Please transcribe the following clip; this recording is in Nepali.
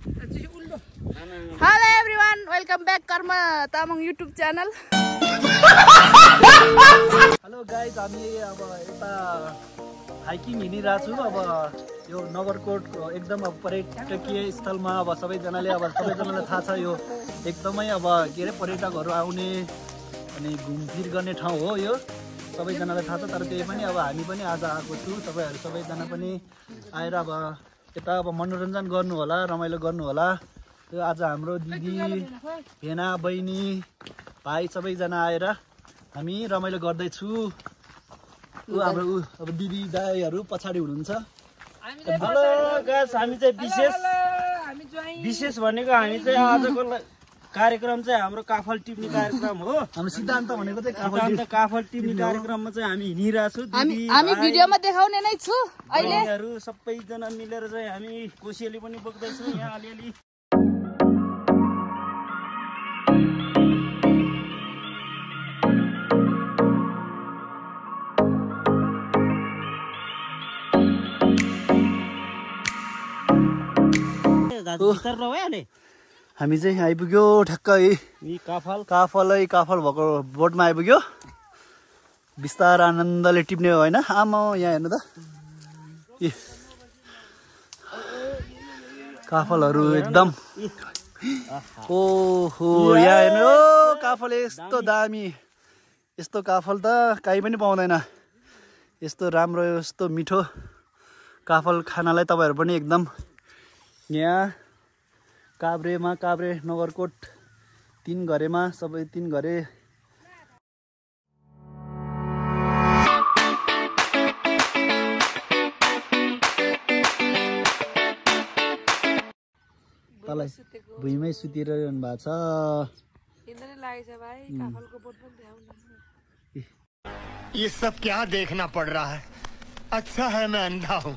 हेलो एभ्रिवान, वेलकम बैक कर्म Tamang YouTube channel. Hello guys, हामी अब यता हाइकिङ हिँडिरहेको छु। अब यो नगरकोट एकदम अब पर्यटकीय स्थलमा अब सबैजनालाई थाहा छ यो एकदमै अब के अरे पर्यटकहरू आउने अनि घुमफिर गर्ने ठाउँ हो। यो सबैजनालाई थाहा छ, तर त्यही पनि अब हामी पनि आज आएको छु। तपाईँहरू सबैजना पनि आएर अब यता अब मनोरञ्जन गर्नु होला, रमाइलो गर्नु होला। त्यो आज हाम्रो दिदी, भेना, बहिनी, भाइ सबैजना आएर हामी रमाइलो गर्दैछु। हाम्रो अब दिदी दाइहरू पछाडि हुनुहुन्छ। हेलो गाइस, हामी चाहिँ विशेष भनेको हामी चाहिँ आजको कार्यक्रम चाहिँ हाम्रो काफल टिप्ने कार्यक्रम हो। हाम्रो सिद्धान्त भनेको चाहिँ काफल टिप्ने कार्यक्रममा चाहिँ हामी हिँडिरहेको छौँ। हामी भिडियोमा देखाउने नै छु। अहिलेहरू सबैजना मिलेर चाहिँ हामी कोसेली पनि बोक्दैछौँ यहाँ अलिअलि। हामी चाहिँ आइपुग्यो ठ्याक्कै काफल भएको बोटमा आइपुग्यो। बिस्तार आनन्दले टिप्ने हो होइन। आमा यहाँ हेर्नु त, काफलहरू एकदम ओहो यहाँ हेर्नु। काफल यस्तो दामी, यस्तो काफल त कहीँ पनि पाउँदैन। यस्तो राम्रो, यस्तो मिठो काफल खानालाई तपाईँहरू पनि एकदम यहाँ काभ्रे नगरकोट 3 घरेमा सबै 3 घरे तलै भुइँमै सुतिरहनु भएको छ। ये सब क्या देखना पड़ रहा है? अच्छा है मैं अंधा हूँ।